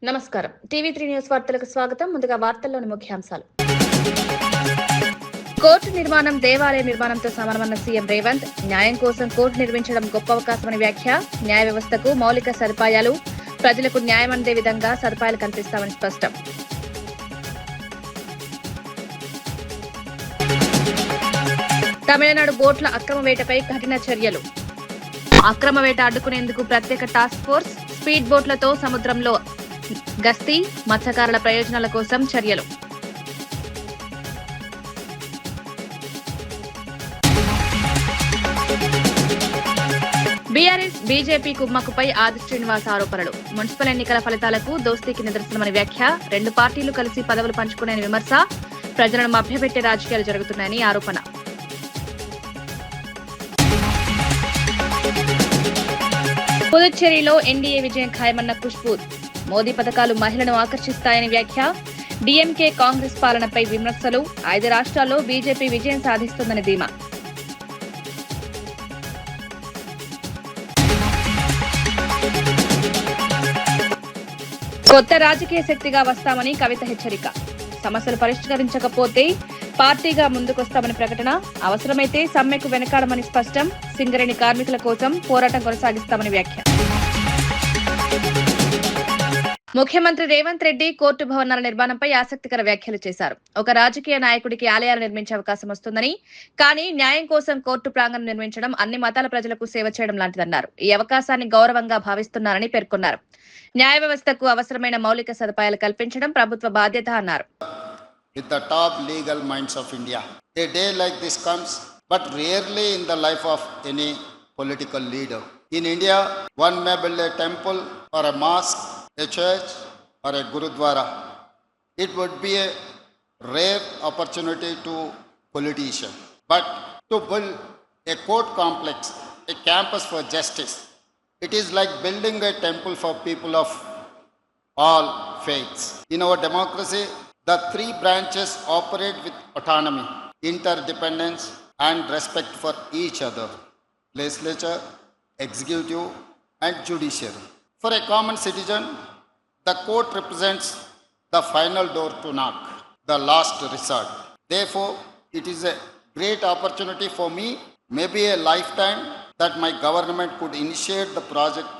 నమస్కారం. టీవీ3 న్యూస్ వార్తలకు స్వాగతం. ముందుగా వార్తల్లోని ముఖ్యాంశాలు. కోర్టు నిర్మాణం దేవాలయ నిర్మాణంతో సమానమన్న సీఎం రేవంత్. న్యాయం కోసం కోర్టు నిర్మించడం గొప్ప అవకాశమని వ్యాఖ్య. న్యాయ వ్యవస్థకు మౌలిక సదుపాయాలు, ప్రజలకు న్యాయం అందే విధంగా సదుపాయాలు కల్పిస్తామని స్పష్టం. తమిళనాడు బోట్ల అక్రమ వేటపై కఠిన చర్యలు. అక్రమ వేట అడ్డుకునేందుకు ప్రత్యేక టాస్క్ ఫోర్స్, స్పీడ్ బోట్లతో సముద్రంలో గస్తీ, మత్స్యకారుల ప్రయోజనాల కోసం చర్యలు. బీఆర్ఎస్ బీజేపీ కుమ్మక్కుపై ఆది శ్రీనివాస్ ఆరోపణలు. మున్సిపల్ ఎన్నికల ఫలితాలకు దోస్తీకి నిదర్శనమని వ్యాఖ్య. రెండు పార్టీలు కలిసి పదవులు పంచుకునే విమర్శ. ప్రజలను మభ్యపెట్టే రాజకీయాలు జరుగుతున్నాయని ఆరోపణ. పుదుచ్చేరిలో ఎన్డీఏ విజయం ఖాయమన్న ఖుష్బూ. మోదీ పథకాలు మహిళలను ఆకర్షిస్తాయని వ్యాఖ్య. డీఎంకే కాంగ్రెస్ పాలనపై విమర్శలు. 5 రాష్ట్రాల్లో బీజేపీ విజయం సాధిస్తుందని ధీమా. కొత్త రాజకీయ శక్తిగా వస్తామని కవిత హెచ్చరిక. సమస్యలు పరిష్కరించకపోతే పార్టీగా ముందుకొస్తామని ప్రకటన. అవసరమైతే సమ్మెకు వెనకాడమని స్పష్టం. సింగరేణి కార్మికుల కోసం పోరాటం కొనసాగిస్తామని వ్యాఖ్య. ముఖ్యమంత్రి రేవంత్ రెడ్డి కోర్టు భవనాల నిర్మాణంపై ఆసక్తికర వ్యాఖ్యలు చేశారు. ఒక రాజకీయ నాయకుడికి ఆలయాలు నిర్మించే అవకాశం వస్తుందని, కానీ న్యాయం కోసం కోర్టు ప్రాంగణం నిర్మించడం అన్ని మతాల ప్రజలకు సేవ చేయడం లాంటిదన్నారు. ఈ అవకాశాన్ని గౌరవంగా భావిస్తున్నారని పేర్కొన్నారు. న్యాయ వ్యవస్థకు అవసరమైన మౌలిక సదుపాయాలు కల్పించడం ప్రభుత్వ బాధ్యత అన్నారు. With the top legal minds of India. A day like this comes, but rarely in the life of any political leader. In India, one may build a temple or a mosque, a church or a gurudwara. It would be a rare opportunity to politicians. But to build a court complex, a campus for justice, it is like building a temple for people of all faiths. In our democracy, the 3 branches operate with autonomy, interdependence, and respect for each other: legislature, executive, and judiciary. For a common citizen, the court represents the final door to knock, the last resort. Therefore, it is a great opportunity for me, maybe a lifetime, that my government could initiate the project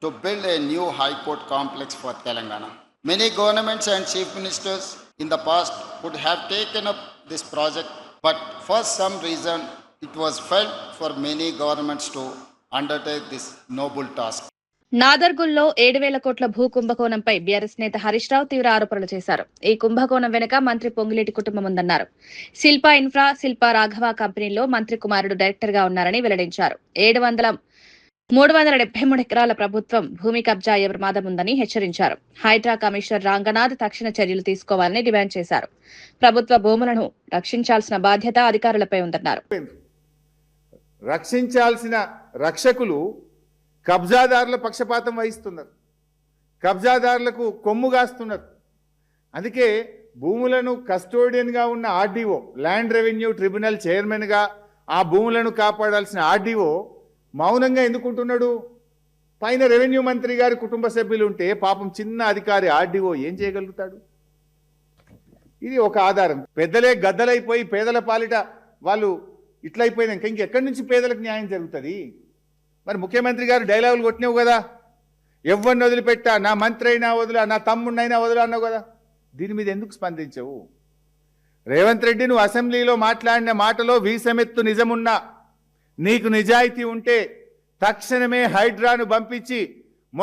to build a new high court complex for Telangana. Many governments and chief ministers in the past would have taken up this project, but for some reason it was felt for many governments to undertake this noble task. నాదర్గుల్లో 7,000 కోట్ల భూ కుంభకోణంపై BRS నేత హరీష్ రావు తీవ్ర ఆరోపణలు చేశారు. ఈ కుంభకోణం వెనుక మంత్రి పొంగులేటి కుటుంబం ఉందన్నారు. శిల్పా ఇన్ఫ్రా, శిల్పా రాఘవ కంపెనీల్లో మంత్రి కుమారుడు డైరెక్టర్ గా ఉన్నారని వెల్లడించారు. 373 ఎకరాల ప్రభుత్వం భూమి కబ్జా అయ్యే ప్రమాదం ఉందని హెచ్చరించారు. హైడ్రా కమిషనర్ రాంగనాథ్ తక్షణ చర్యలు తీసుకోవాలని డిమాండ్ చేశారు. ప్రభుత్వ భూములను రక్షించాల్సిన బాధ్యత అధికారులపై ఉందన్నారు. రక్షించాల్సిన రక్షకులు కబ్జాదారుల పక్షపాతం వహిస్తున్నారు, కబ్జాదారులకు కొమ్ము కాస్తున్నారు. అందుకే భూములను కస్టోడియన్గా ఉన్న ఆర్డీఓ, ల్యాండ్ రెవెన్యూ ట్రిబ్యునల్ చైర్మన్గా ఆ భూములను కాపాడాల్సిన ఆర్డీఓ మౌనంగా ఎందుకుంటున్నాడు? పైన రెవెన్యూ మంత్రి గారి కుటుంబ సభ్యులు ఉంటే పాపం చిన్న అధికారి ఆర్డీఓ ఏం చేయగలుగుతాడు? ఇది ఒక ఆధారం. పెద్దలే గద్దలైపోయి పేదల పాలిట వాళ్ళు ఇట్లయిపోయినాక ఇంకెక్కడి నుంచి పేదలకు న్యాయం జరుగుతుంది? మరి ముఖ్యమంత్రి గారు డైలాగులు కొట్టినావు కదా, ఎవరిని వదిలిపెట్టా, నా మంత్రి అయినా వదిలా, నా తమ్ముడినైనా వదిలా అన్నావు కదా, దీని మీద ఎందుకు స్పందించవు? రేవంత్ రెడ్డి, నువ్వు అసెంబ్లీలో మాట్లాడిన మాటలో వీసమెత్తు నిజమున్నా, నీకు నిజాయితీ ఉంటే తక్షణమే హైడ్రాను పంపించి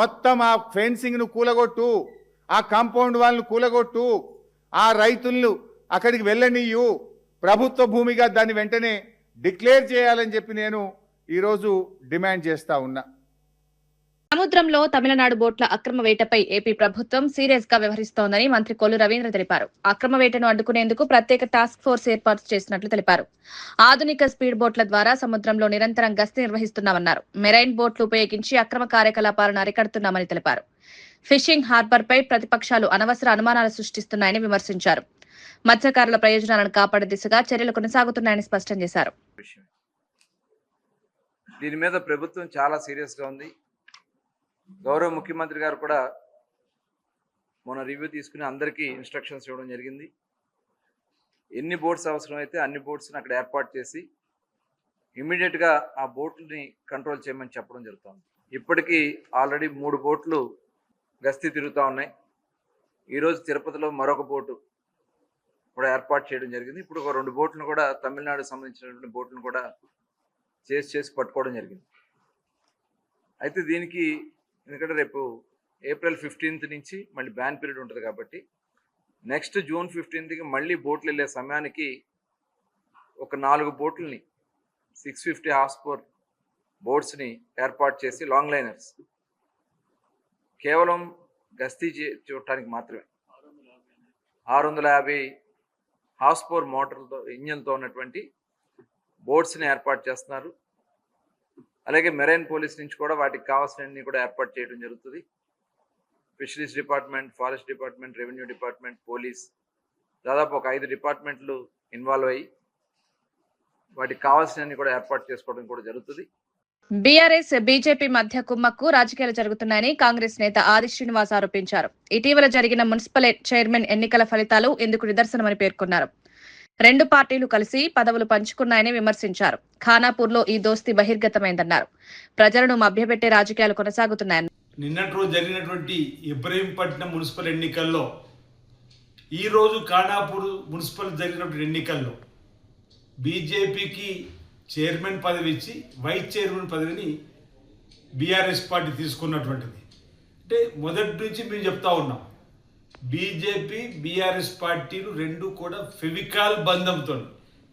మొత్తం ఆ ఫెన్సింగ్ను కూలగొట్టు, ఆ కాంపౌండ్ వాళ్ళను కూలగొట్టు, ఆ రైతులను అక్కడికి వెళ్ళనీయు, ప్రభుత్వ భూమిగా దాన్ని వెంటనే డిక్లేర్ చేయాలని చెప్పి నేను ఈరోజు డిమాండ్ చేస్తా ఉన్నా. సముద్రంలో తమిళనాడు బోట్ల అక్రమ వేటపై ఏపీ ప్రభుత్వం సీరియస్ గా వ్యవహరిస్తోందని మంత్రి కొల్లు రవీంద్ర తెలిపారు. అక్రమ వేటను అడ్డుకునేందుకు ప్రత్యేక టాస్క్ ఫోర్స్ ఏర్పాటు చేసినట్లు తెలిపారు. ఆధునిక స్పీడ్ బోట్ల ద్వారా సముద్రంలో నిరంతరం గస్తీ నిర్వహిస్తున్నామన్నారు. మెరైన్ బోట్లు ఉపయోగించి అక్రమ కార్యకలాపాలను అరికడుతున్నామని తెలిపారు. ఫిషింగ్ హార్బర్ పై ప్రతిపక్షాలు అనవసర అనుమానాలు సృష్టిస్తున్నాయని విమర్శించారు. మత్స్యకారుల ప్రయోజనాలను కాపాడే దిశగా చర్యలు కొనసాగుతున్నాయని స్పష్టం చేశారు. దీని మీద ప్రభుత్వం చాలా సీరియస్గా ఉంది. గౌరవ ముఖ్యమంత్రి గారు కూడా మొన్న రివ్యూ తీసుకుని అందరికీ ఇన్స్ట్రక్షన్స్ ఇవ్వడం జరిగింది. ఎన్ని బోట్స్ అవసరమైతే అన్ని బోట్స్ని అక్కడ ఏర్పాటు చేసి ఇమ్మీడియట్గా ఆ బోట్లని కంట్రోల్ చేయమని చెప్పడం జరుగుతుంది. ఇప్పటికీ ఆల్రెడీ 3 బోట్లు గస్తీ తిరుగుతూ ఉన్నాయి. ఈరోజు తిరుపతిలో మరొక బోటు కూడా ఏర్పాటు చేయడం జరిగింది. ఇప్పుడు ఒక 2 బోట్లను కూడా తమిళనాడుకు సంబంధించినటువంటి బోట్లను కూడా చేసి పట్టుకోవడం జరిగింది. అయితే దీనికి ఎందుకంటే రేపు ఏప్రిల్ 15th నుంచి మళ్ళీ బ్యాన్ పీరియడ్ ఉంటుంది కాబట్టి నెక్స్ట్ జూన్ 15కి మళ్ళీ బోట్లు వెళ్ళే సమయానికి ఒక 4 బోట్లని 650 హార్స్ పవర్ బోట్స్ని ఏర్పాటు చేసి లాంగ్ లైనర్స్ కేవలం గస్తీ చూడటానికి మాత్రమే 650 హార్స్ పవర్ మోటార్లతో ఇంజన్తో ఉన్నటువంటి బోట్స్ని ఏర్పాటు చేస్తున్నారు. అలాగే మెరైన్ పోలీస్ నుంచి కూడా వాటికి కావాల్సినవన్నీ కూడా ఏర్పాటు చేయడం జరుగుతుంది. Fisheries department, forest department, revenue department, police దాదాపు ఒక 5 డిపార్ట్మెంట్లు ఇన్వాల్వ్ అయ్యి వాటికి కావాల్సినవన్నీ కూడా ఏర్పాటు చేసుకోవడం కూడా జరుగుతుంది. బీఆర్ఎస్ బీజేపీ మధ్య కుమ్మక్కు రాజకీయాలు జరుగుతున్నాయని కాంగ్రెస్ నేత ఆది శ్రీనివాస్ ఆరోపించారు. ఇటీవల జరిగిన మున్సిపల్ చైర్మన్ ఎన్నికల ఫలితాలు ఇందుకు నిదర్శనమని పేర్కొన్నారు. 2 పార్టీలు కలిసి పదవులు పంచుకున్నాయని విమర్శించారు. ఖానాపూర్లో ఈ దోస్తీ బహిర్గతమైందన్నారు. ప్రజలను మభ్యపెట్టే రాజకీయాలు కొనసాగుతున్నాయని నిన్నటి రోజు జరిగినటువంటి ఇబ్రహీంపట్నం మున్సిపల్ ఎన్నికల్లో ఈ రోజు ఖానాపూర్ మున్సిపల్ జరిగినటువంటి ఎన్నికల్లో బీజేపీకి చైర్మన్ పదవి ఇచ్చి వైస్ చైర్మన్ పదవిని బీఆర్ఎస్ పార్టీ తీసుకున్నటువంటిది. అంటే మొదటి నుంచి మేము చెప్తా ఉన్నాం, బీజేపీ బీఆర్ఎస్ పార్టీలు 2 కూడా ఫెవికాల్ బంధంతో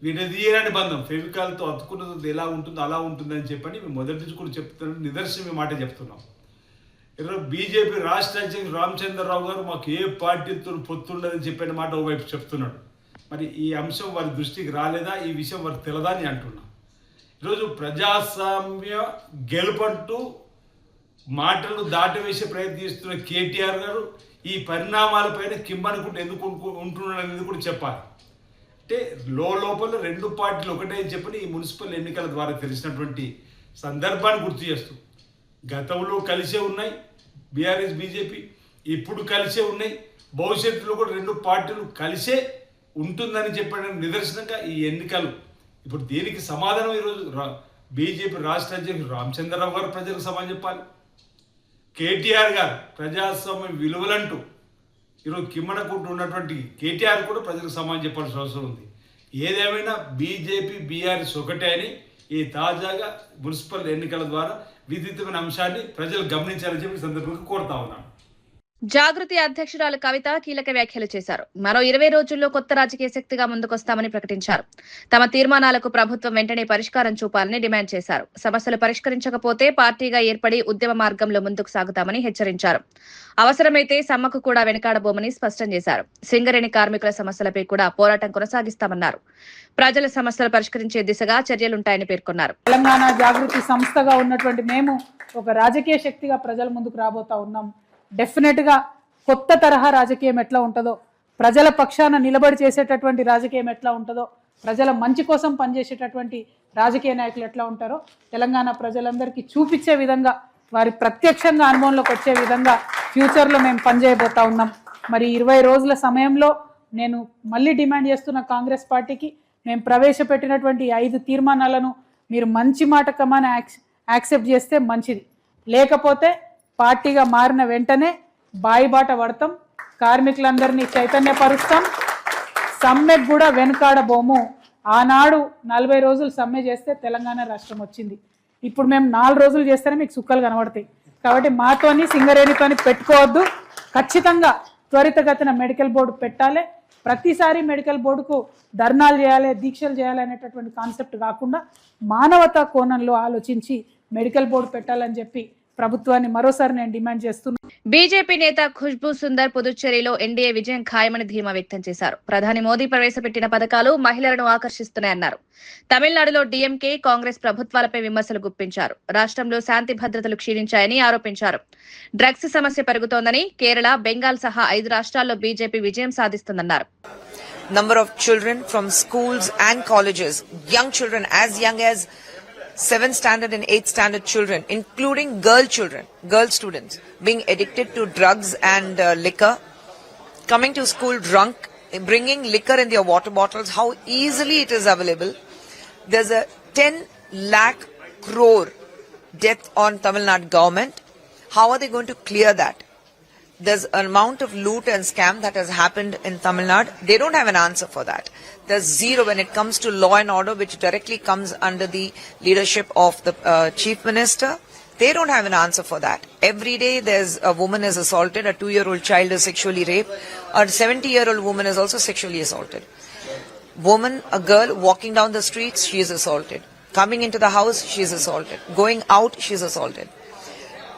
విడదీయరాని బంధం, ఫెవికాల్తో అతుకున్నది ఎలా ఉంటుందో అలా ఉంటుందని చెప్పని మేము మొదటి నుంచి కూడా చెప్తున్నాం. నిదర్శనం మాట చెప్తున్నాం. ఈరోజు బీజేపీ రాష్ట్ర అధ్యక్షుడు రామచంద్రరావు గారు మాకు ఏ పార్టీతో పొత్తుండదని చెప్పిన మాట ఓవైపు చెప్తున్నాడు. మరి ఈ అంశం వారి దృష్టికి రాలేదా, ఈ విషయం వారికి తెలదా అని అంటున్నాం. ఈరోజు ప్రజాస్వామ్య గెలుపంటూ మాటలు దాటవేసే ప్రయత్నిస్తున్న కేటీఆర్ గారు ఈ పరిణామాలపైన కిమ్మనుకుంటూ ఎందుకు ఉంటున్నాడనేది కూడా చెప్పాలి. అంటే లోపల 2 పార్టీలు ఒకటే అని చెప్పని ఈ మున్సిపల్ ఎన్నికల ద్వారా తెలిసినటువంటి సందర్భాన్ని గుర్తు చేస్తూ గతంలో కలిసే ఉన్నాయి బీఆర్ఎస్ బీజేపీ, ఇప్పుడు కలిసే ఉన్నాయి, భవిష్యత్తులో కూడా 2 పార్టీలు కలిసే ఉంటుందని చెప్పడానికి నిదర్శనంగా ఈ ఎన్నికలు. ఇప్పుడు దీనికి సమాధానం ఈరోజు బీజేపీ రాష్ట్ర అధ్యక్షుడు రామచంద్రరావు గారు ప్రజలకు సమాధానం చెప్పాలి. కేటీఆర్ గారు ప్రజాస్వామ్య విలువలంటూ ఈరోజు కిమ్మనకుంటూ ఉన్నటువంటి కేటీఆర్ కూడా ప్రజలకు సమాధానం చెప్పాల్సిన అవసరం ఉంది. ఏదేమైనా బీజేపీ బీఆర్ఎస్ ఒకటే అని ఈ తాజాగా మున్సిపల్ ఎన్నికల ద్వారా విదితమైన అంశాన్ని ప్రజలు గమనించాలని చెప్పి సందర్భంగా కోరుతా ఉన్నాను. జాగృతి అధ్యక్షురాలు కవిత కీలక వ్యాఖ్యలు చేశారు. మరో 20 రోజుల్లో కొత్త రాజకీయ శక్తిగా ముందుకొస్తామని ప్రకటించారు. తమ తీర్మానాలకు ప్రభుత్వం వెంటనే పరిష్కారం చూపాలని డిమాండ్ చేశారు. సమస్యలు పరిష్కరించకపోతే పార్టీగా ఏర్పడి ఉద్యమ మార్గంలో ముందుకు సాగుతామని హెచ్చరించారు. అవసరమైతే సమ్మకు కూడా వెనకాడబోమని స్పష్టం చేశారు. సింగరేణి కార్మికుల సమస్యలపై కూడా పోరాటం కొనసాగిస్తామన్నారు. ప్రజల సమస్యలు పరిష్కరించే దిశగా చర్యలుంటాయని పేర్కొన్నారు. తెలంగాణ జాగృతి సంస్థగా ఉన్నటువంటి మేము ఒక రాజకీయ శక్తిగా ప్రజల ముందుకు రాబోతా ఉన్నాం. డెఫినెట్గా కొత్త తరహా రాజకీయం ఎట్లా ఉంటుందో, ప్రజల పక్షాన నిలబడి చేసేటటువంటి రాజకీయం ఎట్లా ఉంటుందో, ప్రజల మంచి కోసం పనిచేసేటటువంటి రాజకీయ నాయకులు ఎట్లా ఉంటారో తెలంగాణ ప్రజలందరికీ చూపించే విధంగా, వారి ప్రత్యక్షంగా అనుభవంలోకి వచ్చే విధంగా ఫ్యూచర్లో మేము పనిచేయబోతా ఉన్నాం. మరి 20 రోజుల సమయంలో నేను మళ్ళీ డిమాండ్ చేస్తున్న కాంగ్రెస్ పార్టీకి మేము ప్రవేశపెట్టినటువంటి 5 తీర్మానాలను మీరు మంచి మాట కమాన యాక్సెప్ట్ చేస్తే మంచిది, లేకపోతే పార్టీగా మారిన వెంటనే బాయిబాట పడతాం, కార్మికులందరినీ చైతన్యపరుస్తాం, సమ్మెకు కూడా వెనుకాడబోము. ఆనాడు 40 రోజులు సమ్మె చేస్తే తెలంగాణ రాష్ట్రం వచ్చింది. ఇప్పుడు మేము 4 రోజులు చేస్తేనే మీకు సుక్కలు కనబడతాయి. కాబట్టి మాతోని సింగరేణితోని పెట్టుకోవద్దు. ఖచ్చితంగా త్వరితగతిన మెడికల్ బోర్డు పెట్టాలి. ప్రతిసారి మెడికల్ బోర్డుకు ధర్నాలు చేయాలి, దీక్షలు చేయాలి అనేటటువంటి కాన్సెప్ట్ కాకుండా మానవతా కోణంలో ఆలోచించి మెడికల్ బోర్డు పెట్టాలని చెప్పి ప్రభుత్వాన్ని మరోసారి నేను డిమాండ్ చేస్తున్నాను. బీజేపీ నేత ఖుష్బూ సుందర్ పుదుచ్చేరిలో ఎన్డీఏ విజయం ఖాయమని ధీమా వ్యక్తం చేశారు. ప్రధాని మోదీ ప్రవేశపెట్టిన పథకాలు మహిళలను ఆకర్షిస్తున్నాయన్నారు. తమిళనాడులో డీఎంకే, కాంగ్రెస్ ప్రభుత్వాలపై విమర్శలు గుప్పించారు. రాష్ట్రంలో శాంతి భద్రతలు క్షీణించాయని ఆరోపించారు. డ్రగ్స్ సమస్య పెరుగుతోందని, కేరళ, బెంగాల్ సహా 5 రాష్ట్రాల్లో బీజేపీ విజయం సాధిస్తుందన్నారు. Number of children from schools and colleges, young children as young as 7th standard and 8th standard children, including girl students, being addicted to drugs and liquor coming to school drunk, bringing liquor in their water bottles, how easily it is available. There's a 10 lakh crore debt on Tamil Nadu government. How are they going to clear that? There's an amount of loot and scam that has happened in Tamil Nadu. They don't have an answer for that. There's zero when it comes to law and order, which directly comes under the leadership of the chief minister. They don't have an answer for that. Every day there's a woman is assaulted, a 2-year-old child is sexually raped, a 70-year-old woman is also sexually assaulted. Woman, a girl walking down the streets, she is assaulted. Coming into the house, she is assaulted. Going out, she is assaulted.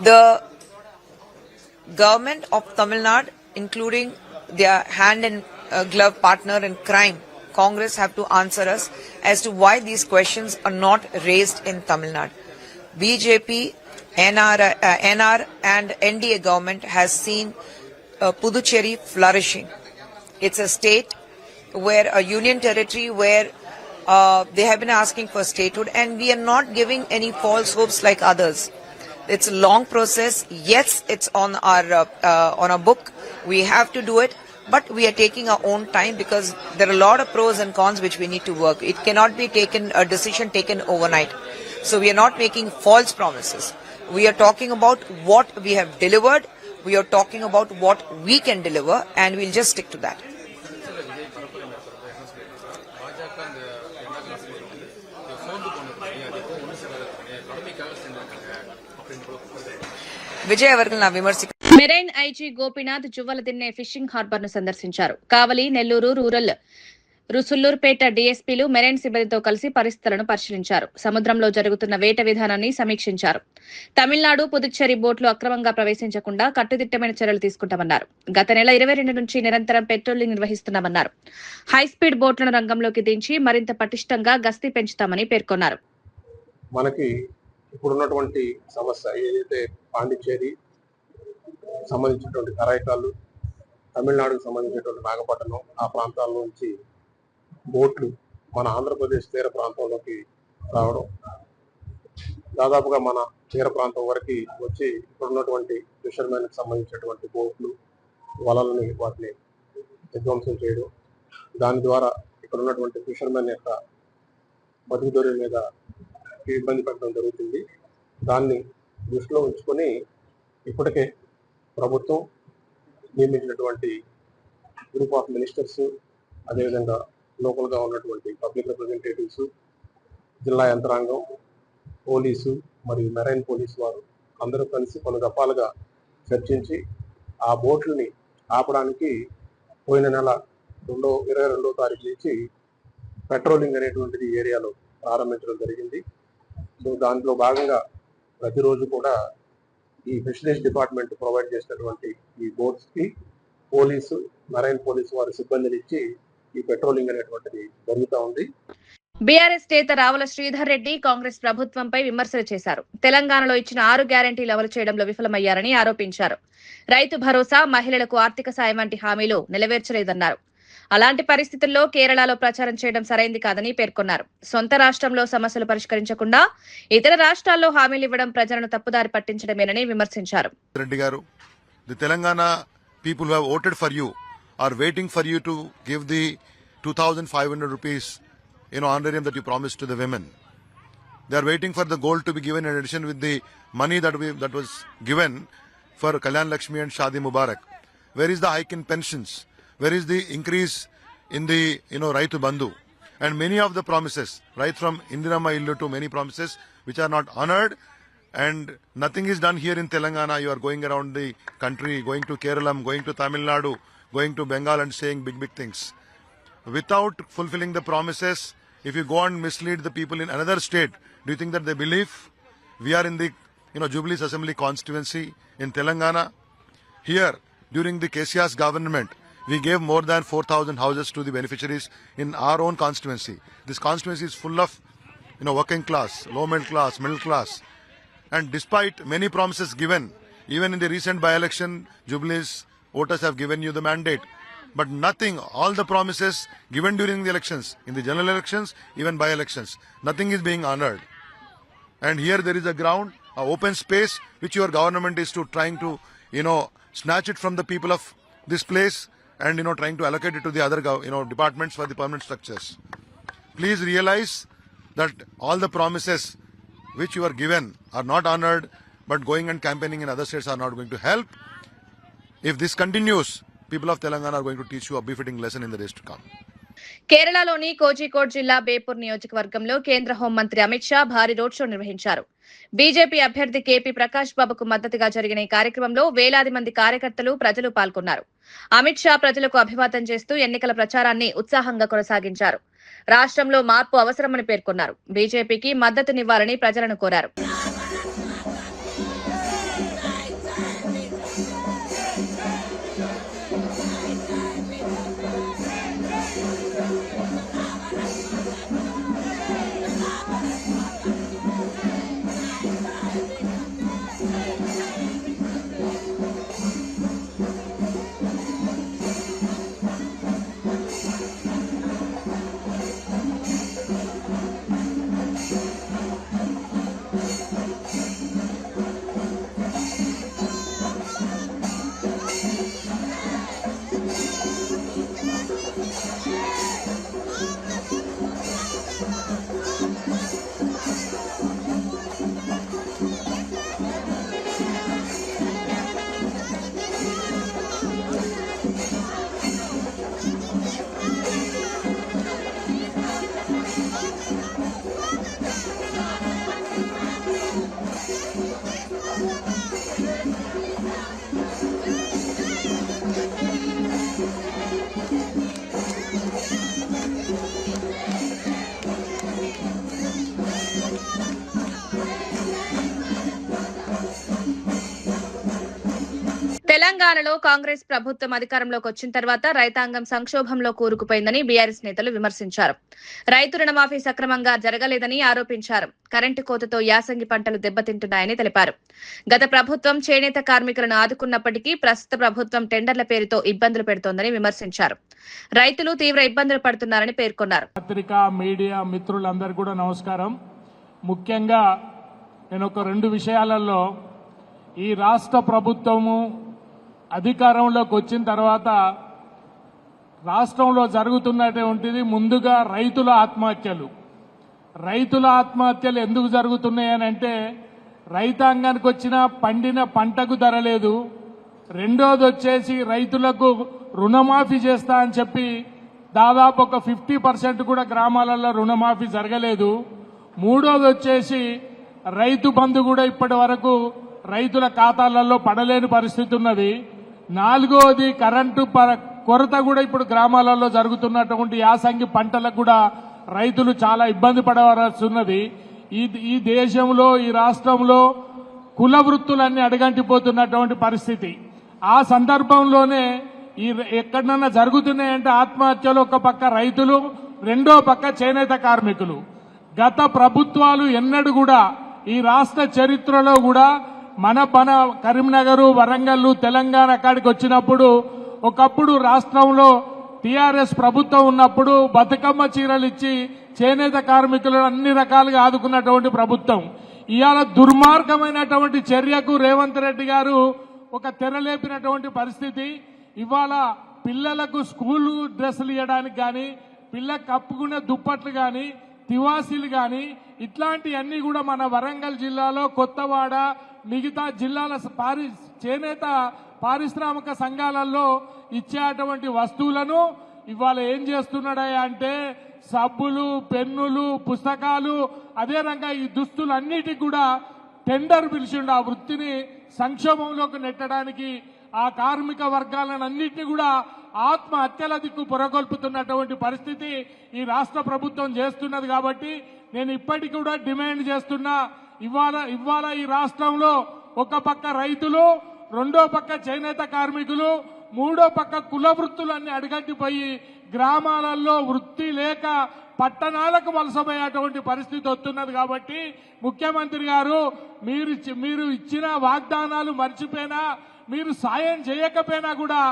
The government of Tamil Nadu, including their hand and glove partner in crime, Congress, have to answer us as to why these questions are not raised in Tamil Nadu. BJP, NR and NDA government has seen Puducherry flourishing. It's a state where a union territory where they have been asking for statehood, and we are not giving any false hopes like others. It's a long process. Yes, it's on our book. We have to do it, but we are taking our own time because there are a lot of pros and cons which we need to work. It cannot be a decision taken overnight. So we are not making false promises. We are talking about what we have delivered. We are talking about what we can deliver, and we'll just stick to that. విజయవర్గల్ నా విమర్శ marine IG Gopinath Juvvaladinne fishing harbour ను సందర్శించారు. కావలి, Nellore rural, Sullurpeta డీఎస్పీలు marine సిబ్బందితో కలిసి పరిస్థితులను పరిశీలించారు. సముద్రంలో జరుగుతున్న వేట విధానాన్ని సమీక్షించారు. తమిళనాడు, పుదుచ్చేరి బోట్లు అక్రమంగా ప్రవేశించకుండా కట్టుదిట్టమైన చర్యలు తీసుకుంటామన్నారు. గత నెల 22 నుంచి నిరంతరం పెట్రోలింగ్ నిర్వహిస్తున్నామన్నారు. హైస్పీడ్ బోట్లను రంగంలోకి దించి మరింత పటిష్టంగా గస్తీ పెంచుతామని పేర్కొన్నారు. మనకి ఇప్పుడున్నటువంటి సమస్య ఏదైతే పాండిచ్చేరి సంబంధించినటువంటి కరైకాలు, తమిళనాడుకు సంబంధించినటువంటి నాగపట్నం, ఆ ప్రాంతాల నుంచి బోట్లు మన ఆంధ్రప్రదేశ్ తీర ప్రాంతంలోకి రావడం, దాదాపుగా మన తీర ప్రాంతం వరకు వచ్చి ఇప్పుడున్నటువంటి ఫిషర్మెన్కి సంబంధించినటువంటి బోట్లు, వలలని వాటిని విధ్వంసం చేయడం, దాని ద్వారా ఇక్కడ ఉన్నటువంటి ఫిషర్మెన్ యొక్క బతుకుదొరి మీద ఇబ్బంది పెట్టడం జరుగుతుంది. దాన్ని దృష్టిలో ఉంచుకొని ఇప్పటికే ప్రభుత్వం నియమించినటువంటి గ్రూప్ ఆఫ్ మినిస్టర్స్, అదేవిధంగా లోకల్గా ఉన్నటువంటి పబ్లిక్ రిప్రజెంటేటివ్స్, జిల్లా యంత్రాంగం, పోలీసు మరియు మెరైన్ పోలీసు వారు అందరూ కలిసి పలు దఫాలుగా చర్చించి ఆ బోట్లని ఆపడానికి పోయిన నెల 22వ తారీఖు నుంచి పెట్రోలింగ్ అనేటువంటిది ఏరియాలో ప్రారంభించడం జరిగింది. సో దాంట్లో భాగంగా ప్రతిరోజు కూడా ఈ ఫిషరీస్ డిపార్ట్మెంట్ ప్రొవైడ్ చేసినటువంటి ఈ బోట్స్కి పోలీసు, మెరైన్ పోలీసు వారి సిబ్బందిని ఇచ్చి ఈ పెట్రోలింగ్ అనేటువంటిది జరుగుతూ ఉంది. బీఆర్ఎస్ నేత రావుల శ్రీధర్ రెడ్డి కాంగ్రెస్ ప్రభుత్వంపై విమర్శలు చేశారు. తెలంగాణలో ఇచ్చిన 6 గ్యారెంటీలు అమలు చేయడంలో విఫలమయ్యారని ఆరోపించారు. రైతు భరోసా, మహిళలకు ఆర్థిక సాయం వంటి హామీలు నెరవేర్చలేదన్నారు. అలాంటి పరిస్థితుల్లో కేరళలో ప్రచారం చేయడం సరైంది కాదని పేర్కొన్నారు. సొంత రాష్ట్రంలో సమస్యలు పరిష్కరించకుండా ఇతర రాష్ట్రాల్లో హామీలు ఇవ్వడం ప్రజలను తప్పుదారి పట్టించడమేనని విమర్శించారు. రెడ్డి గారు, the Telangana people who have voted for you are waiting for you to give the 2,500 rupees honorarium that you promised to the women. They are waiting for the gold to be given in addition with the money that was given for Kalyan Lakshmi and Shadi Mubarak. Where is the hike in pensions? Where is the increase in the Raitu Bandhu? And many of the promises, right from Indirama Illu to many promises which are not honored, and nothing is done here in Telangana. You are going around the country, going to Kerala, going to Tamil Nadu, going to Bengal and saying big things. Without fulfilling the promises, if you go and mislead the people in another state, do you think that they believe? We are in the Jubilees Assembly constituency in Telangana. Here, during the KCR's government, we gave more than 4,000 houses to the beneficiaries in our own constituency. This constituency is full of working class, low middle class, middle class. And despite many promises given, even in the recent by-election, Jubilees voters have given you the mandate. But nothing, all the promises given during the elections, in the general elections, even by-elections, nothing is being honored. And here there is a ground, an open space, which your government is trying to, snatch it from the people of this place and trying to allocate it to the other departments for the permanent structures. Please realize that all the promises which you are given are not honored, but going and campaigning in other states are not going to help. If this continues, people of Telangana are going to teach you a befitting lesson in the days to come. కేరళలోని కోజికోడ్ జిల్లా బేపూర్ నియోజకవర్గంలో కేంద్ర హోంమంత్రి అమిత్ షా భారీ road show నిర్వహించారు. BJP అభ్యర్థి KP Prakash బాబుకు మద్దతుగా జరిగిన ఈ కార్యక్రమంలో వేలాది మంది కార్యకర్తలు, ప్రజలు పాల్గొన్నారు. అమిత్ షా ప్రజలకు అభివాదం చేస్తూ ఎన్నికల ప్రచారాన్ని ఉత్సాహంగా కొనసాగించారు. రాష్ట్రంలో మార్పు అవసరమని పేర్కొన్నారు. బీజేపీకి మద్దతునివ్వాలని ప్రజలను కోరారు. తెలంగాణలో కాంగ్రెస్ ప్రభుత్వం అధికారంలోకి వచ్చిన తర్వాత రైతాంగం సంక్షోభంలో కూరుకుపోయిందని బీఆర్ఎస్ నేతలు విమర్శించారు. రైతు రుణమాఫీ సక్రమంగా జరగలేదని ఆరోపించారు. కరెంటు కోతతో యాసంగి పంటలు దెబ్బతింటున్నాయని తెలిపారు. గత ప్రభుత్వం చేనేత కార్మికులను ఆదుకున్నప్పటికీ ప్రస్తుత ప్రభుత్వం టెండర్ల పేరుతో ఇబ్బందులు పెడుతోందని విమర్శించారు. రైతులు తీవ్ర ఇబ్బందులు పడుతున్నారని పేర్కొన్నారు. పత్రికా మీడియా మిత్రులందరూ కూడా నమస్కారం. ముఖ్యంగా నేను ఒక 2 విషయాలలో ఈ రాష్ట్ర ప్రభుత్వము అధికారంలోకి వచ్చిన తర్వాత రాష్ట్రంలో జరుగుతున్నటువంటిది ముందుగా రైతుల ఆత్మహత్యలు. రైతుల ఆత్మహత్యలు ఎందుకు జరుగుతున్నాయనంటే రైతాంగానికి వచ్చిన పండిన పంటకు ధర లేదు. రెండోది వచ్చేసి రైతులకు రుణమాఫీ చేస్తా అని చెప్పి దాదాపు ఒక 50% కూడా గ్రామాలలో రుణమాఫీ జరగలేదు. మూడోది వచ్చేసి రైతు బంధు కూడా ఇప్పటి వరకు రైతుల ఖాతాలలో పడలేని పరిస్థితి ఉన్నది. నాలుగోది కరెంటు కొరత కూడా ఇప్పుడు గ్రామాలలో జరుగుతున్నటువంటి యాసంగి పంటలకు కూడా రైతులు చాలా ఇబ్బంది పడవలసి ఉన్నది. ఈ దేశంలో ఈ రాష్ట్రంలో కుల వృత్తులన్నీ అడగంటిపోతున్నటువంటి పరిస్థితి. ఆ సందర్భంలోనే ఈ ఎక్కడన్నా జరుగుతున్నాయంటే ఆత్మహత్యలు ఒక పక్క రైతులు, రెండో పక్క చేనేత కార్మికులు. గత ప్రభుత్వాలు ఎన్నడూ కూడా ఈ రాష్ట్ర చరిత్రలో కూడా మన కరీంనగర్, వరంగల్, తెలంగాణ కాడికి వచ్చినప్పుడు ఒకప్పుడు రాష్ట్రంలో టీఆర్ఎస్ ప్రభుత్వం ఉన్నప్పుడు బతుకమ్మ చీరలు ఇచ్చి చేనేత కార్మికులను అన్ని రకాలుగా ఆదుకున్నటువంటి ప్రభుత్వం. ఇవాళ దుర్మార్గమైనటువంటి చర్యకు రేవంత్ రెడ్డి గారు ఒక తెరలేపినటువంటి పరిస్థితి. ఇవాళ పిల్లలకు స్కూల్ డ్రెస్సులు ఇవ్వడానికి కానీ, పిల్లలకు కప్పుకునే దుప్పట్లు కానీ, తివాసీలు కానీ ఇట్లాంటివన్నీ కూడా మన వరంగల్ జిల్లాలో కొత్తవాడ, మిగతా జిల్లాల చేనేత పారిశ్రామిక సంఘాలలో ఇచ్చేటువంటి వస్తువులను ఇవాళ ఏం చేస్తున్నాడా అంటే సబ్బులు, పెన్నులు, పుస్తకాలు, అదే రంగా ఈ దుస్తులన్నిటికి కూడా టెండర్ పిలిచిండు. ఆ వృత్తిని సంక్షోభంలోకి నెట్టడానికి ఆ కార్మిక వర్గాలను అన్నింటినీ కూడా ఆత్మహత్యల దిక్కు పొరగొల్పుతున్నటువంటి పరిస్థితి ఈ రాష్ట్ర ప్రభుత్వం చేస్తున్నది. కాబట్టి నేను ఇప్పటికి కూడా డిమాండ్ చేస్తున్నా, ఇవాళ ఈ రాష్ట్రంలో ఒక పక్క రైతులు, రెండో పక్క చేనేత కార్మికులు, మూడో పక్క కుల వృత్తులన్నీ అడగట్టిపోయి గ్రామాలలో వృత్తి లేక పట్టణాలకు వలసపోయేటువంటి పరిస్థితి వస్తున్నది. కాబట్టి ముఖ్యమంత్రి గారు మీరు ఇచ్చిన వాగ్దానాలు మర్చిపోయినా, మీరు సాయం చేయకపోయినా కూడా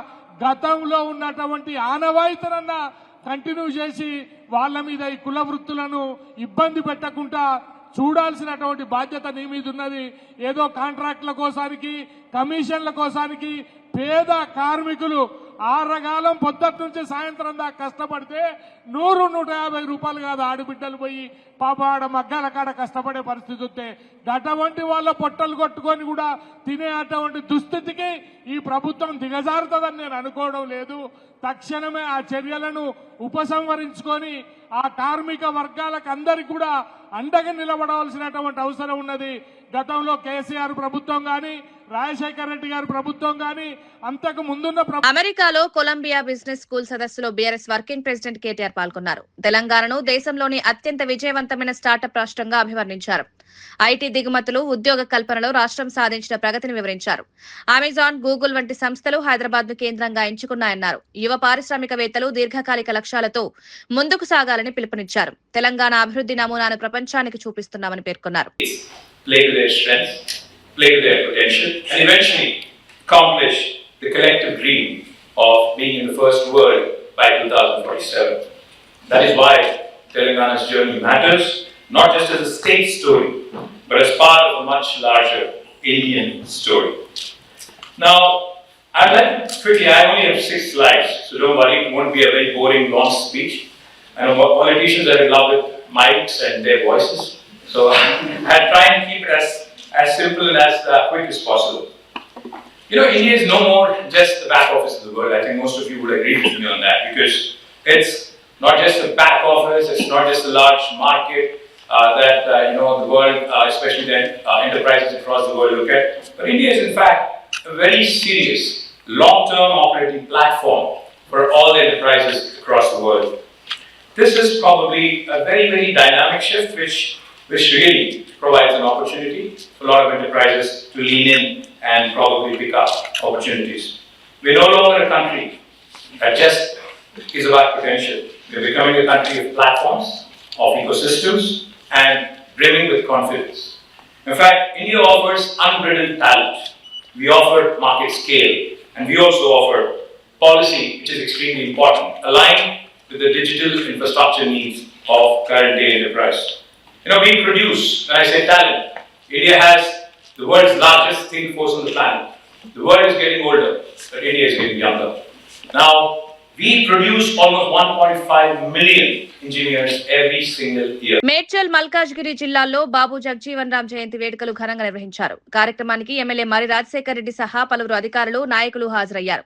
గతంలో ఉన్నటువంటి ఆనవాయితీనన్నా కంటిన్యూ చేసి వాళ్ళ మీద ఈ కుల వృత్తులను ఇబ్బంది పెట్టకుండా చూడాల్సినటువంటి బాధ్యత నీ మీద ఉన్నది. ఏదో కాంట్రాక్టుల కోసానికి, కమిషన్ల కోసానికి పేద కార్మికులు ఆరగాలం పొద్దుటి నుంచి సాయంత్రం దాకా కష్టపడితే 100-150 రూపాయలు కాదు ఆడబిడ్డలు పోయి పాప ఆడ మగ్గాల కాడ కష్టపడే పరిస్థితి వస్తే అటువంటి వాళ్ళ పొట్టలు కొట్టుకొని కూడా తినే అటువంటి దుస్థితికి ఈ ప్రభుత్వం దిగజారుతుందని నేను అనుకోవడం లేదు. తక్షణమే ఆ చర్యలను ఉపసంహరించుకొని ఆ కార్మిక వర్గాలకు అందరికీ కూడా అండగా నిలబడవలసినటువంటి అవసరం ఉన్నది. గతంలో కేసీఆర్ ప్రభుత్వం కానీ రాజశేఖర రెడ్డి గారి ప్రభుత్వం కానీ అంతకు ముందున్న అమెరికాలో కొలంబియా బిజినెస్ స్కూల్ సదస్సులో బీఆర్ఎస్ వర్కింగ్ ప్రెసిడెంట్ కేటీఆర్ పాల్గొన్నారు. తెలంగాణను దేశంలోని అత్యంత విజయవంతమైన స్టార్టప్ రాష్ట్రంగా అభివర్ణించారు. ఐటీ దిగుమతులు, ఉద్యోగ కల్పనలో రాష్ట్రం సాధించిన ప్రగతిని వివరించారు. అమెజాన్, గూగుల్ వంటి సంస్థలు హైదరాబాద్ ను కేంద్రంగా ఎంచుకున్నాయన్నారు. యువ పారిశ్రామికవేత్తలు దీర్ఘకాలిక లక్ష్యాలతో ముందుకు సాగాలని పిలుపునిచ్చారు. తెలంగాణ అభివృద్ధి నమూనాను ప్రపంచానికి చూపిస్తున్నామని పేర్కొన్నారు. Play to their strengths, play to their potential, and eventually accomplish the collective dream of being in the first world by 2047. That is why Telangana's journey matters, not just as a state story, but as part of a much larger Indian story. Now, I'd like quickly, I only have 6 slides, so don't worry, it won't be a very boring, long speech. I know politicians are in love with mics and their voices. So I'll try and keep it as simple and as quick as possible. You know, India is no more just the back office of the world. I think most of you would agree with me on that, because it's not just the back office, it's not just a large market that the world, especially the enterprises across the world look at. But India is in fact a very serious, long-term operating platform for all the enterprises across the world. This is probably a very, very dynamic shift which really provides an opportunity for a lot of enterprises to lean in and probably pick up opportunities. We're no longer a country that just is about potential. We're becoming a country of platforms, of ecosystems, and brimming with confidence. In fact, India offers unbridled talent. We offer market scale, and we also offer policy, which is extremely important, aligned with the digital infrastructure needs of current day enterprise. You know, we produce, when I say talent, India has the world's largest think force on the planet. The world is getting older, but India is getting younger. Now, we produce almost 1.5 million engineers every single year. Medchal, Malkajgiri జిల్లాల్లో బాబు జగజీవన్ రామ్ జయంతి వేడుకలు ఘనంగా నిర్వహించారు. కార్యక్రమానికి MLA మరి రాజశేఖర రెడ్డి సహా పలువురు అధికారులు, నాయకులు హాజరయ్యారు.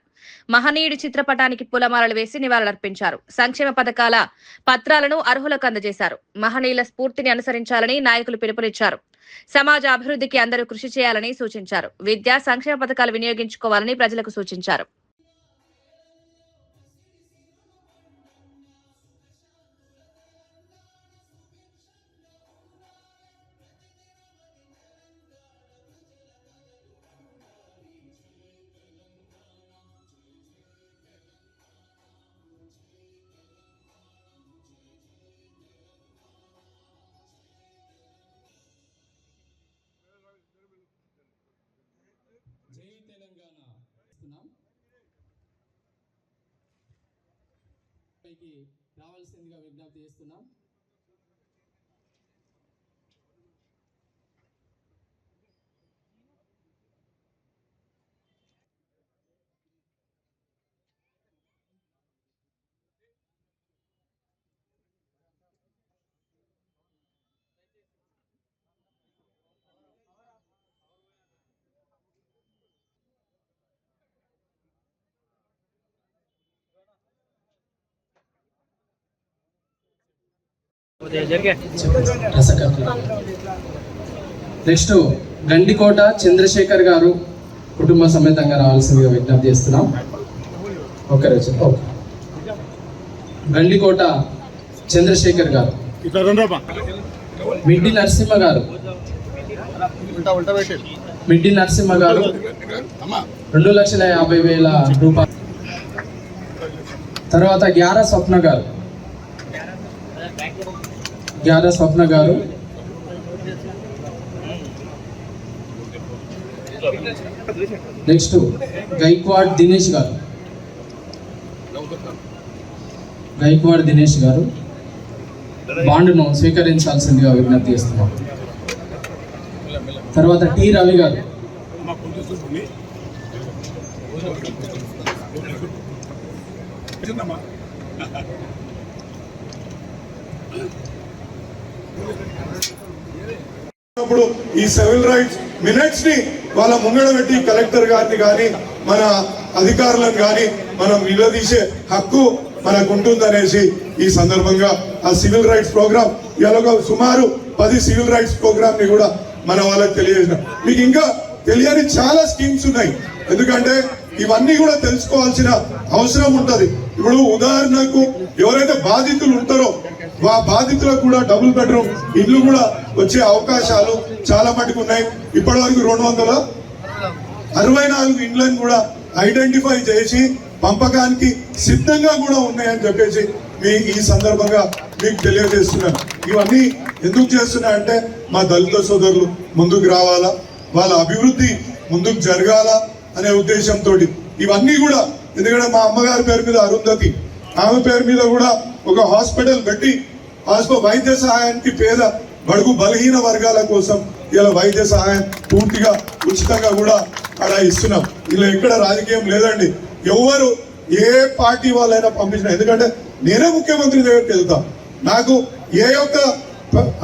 మహనీయుడి చిత్రపటానికి పూలమాలలు వేసి నివాళులర్పించారు. సంక్షేమ పథకాల పత్రాలను అర్హులకు అందజేశారు. మహనీయుల స్ఫూర్తిని అనుసరించాలని నాయకులు పిలుపునిచ్చారు. సమాజ అభివృద్ధికి అందరూ కృషి చేయాలని సూచించారు. విద్యా, సంక్షేమ పథకాలు వినియోగించుకోవాలని ప్రజలకు సూచించారు. రావాల్సిందిగా విజ్ఞప్తి చేస్తున్నాం. నెక్స్ట్ గండికోట చంద్రశేఖర్ గారు కుటుంబ సమేతంగా రావాల్సిందిగా విజ్ఞప్తి చేస్తున్నాం. ఓకే గండికోట చంద్రశేఖర్ గారు, మిడ్డి నరసింహ గారు, మిడ్డి నరసింహ గారు 2,50,000 రూపాయలు. తర్వాత గ్యారా స్వప్న గారు, గ్యారా స్వప్న గారు. నెక్స్ట్ గైక్వాడ్ దినేష్ గారు, గైక్వాడ్ దినేష్ గారు బాండ్ను స్వీకరించాల్సిందిగా విజ్ఞప్తి చేస్తున్నాం. తర్వాత టి రవి గారు, ఇప్పుడు ఈ సివిల్ రైట్స్ మినిట్స్ ని వాళ్ళ ముంగడ పెట్టి కలెక్టర్ గారిని కానీ మన అధికారులను కానీ మనం నిలదీసే హక్కు మనకు ఉంటుందనేసి ఈ సందర్భంగా ఆ సివిల్ రైట్స్ ప్రోగ్రామ్ ఇలా సుమారు 10 సివిల్ రైట్స్ ప్రోగ్రామ్ ని కూడా మన వాళ్ళకి తెలియజేసిన. మీకు ఇంకా తెలియని చాలా స్కీమ్స్ ఉన్నాయి, ఎందుకంటే ఇవన్నీ కూడా తెలుసుకోవాల్సిన అవసరం ఉంటది. ఇప్పుడు ఉదాహరణకు ఎవరైతే బాధితులు ఉంటారో ఆ బాధితులకు కూడా డబుల్ బెడ్రూమ్ ఇల్లు కూడా వచ్చే అవకాశాలు చాలా మటుకు ఉన్నాయి. ఇప్పటి వరకు 264 ఇండ్లను కూడా ఐడెంటిఫై చేసి పంపకానికి సిద్ధంగా కూడా ఉన్నాయని చెప్పేసి ఈ సందర్భంగా మీకు తెలియజేస్తున్నాను. ఇవన్నీ ఎందుకు చేస్తున్నా అంటే మా దళిత సోదరులు ముందుకు రావాలా, వాళ్ళ అభివృద్ధి ముందుకు జరగాల అనే ఉద్దేశంతో ఇవన్నీ కూడా. ఎందుకంటే మా అమ్మగారి పేరు మీద అరుంధతి, ఆమె పేరు మీద కూడా ఒక హాస్పిటల్ పెట్టి వైద్య సహాయానికి పేద బడుగు బలహీన వర్గాల కోసం ఇలా వైద్య సహాయం పూర్తిగా ఉచితంగా కూడా అక్కడ ఇస్తున్నాం. ఇలా ఎక్కడ రాజకీయం లేదండి, ఎవరు ఏ పార్టీ వాళ్ళైనా పంపించిన. ఎందుకంటే నేనే ముఖ్యమంత్రి దగ్గరికి వెళ్తా, నాకు ఏ యొక్క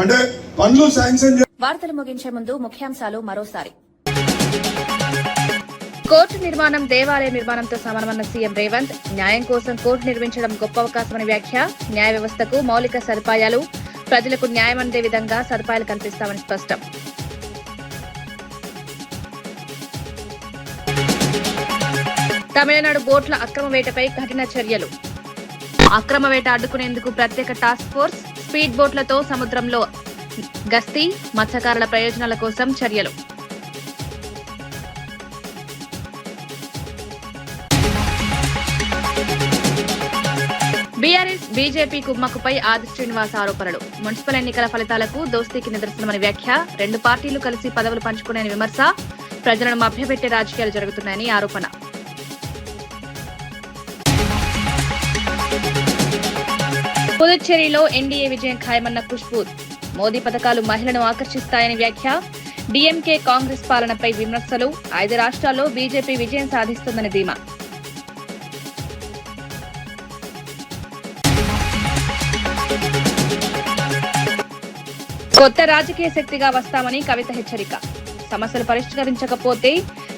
అంటే పనులు శాంక్షన్. వార్తలు ముగించే ముందు ముఖ్యాంశాలు మరోసారి. కోర్టు నిర్మాణం దేవాలయ నిర్మాణంతో సమానమన్న సీఎం రేవంత్. న్యాయం కోసం కోర్టు నిర్మించడం గొప్ప అవకాశమని వ్యాఖ్య. న్యాయ వ్యవస్థకు మౌలిక సదుపాయాలు, ప్రజలకు న్యాయం అందే విధంగా సదుపాయాలు కల్పిస్తామని స్పష్టం. తమిళనాడు బోట్ల అక్రమ వేటపై కఠిన చర్యలు. అక్రమ వేట అడ్డుకునేందుకు ప్రత్యేక టాస్క్ ఫోర్స్. స్పీడ్ బోట్లతో సముద్రంలో గస్తీ. మత్స్యకారుల ప్రయోజనాల కోసం చర్యలు. బీఆర్ఎస్ బీజేపీ కుమ్మక్కుపై ఆది శ్రీనివాస్ ఆరోపణలు. మున్సిపల్ ఎన్నికల ఫలితాలకు దోస్తీకి నిదర్శనమని వ్యాఖ్య. 2 పార్టీలు కలిసి పదవులు పంచుకునే విమర్శ. ప్రజలను మభ్యపెట్టే రాజకీయాలు జరుగుతున్నాయని ఆరోపణ. పుదుచ్చేరిలో ఎన్డీఏ విజయం ఖాయమన్న ఖుష్బూ. మోదీ పథకాలు మహిళను ఆకర్షిస్తాయని వ్యాఖ్య. డీఎంకే కాంగ్రెస్ పాలనపై విమర్శలు. 5 రాష్ట్రాల్లో బీజేపీ విజయం సాధిస్తుందని ధీమా. కొత్త రాజకీయ శక్తిగా వస్తామని కవిత హెచ్చరిక. సమస్యలు పరిష్కరించకపోతే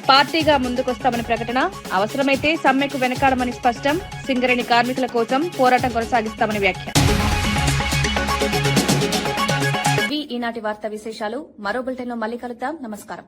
పార్టీగా ముందుకొస్తామని ప్రకటన. అవసరమైతే సమ్మెకు వెనకాడమని స్పష్టం. సింగరేణి కార్మికుల కోసం పోరాటం కొనసాగిస్తామని వ్యాఖ్య. ఈనాటి వార్తా విశేషాలు. మరో బులెటిన్లో మళ్ళీ కలుద్దాం. నమస్కారం.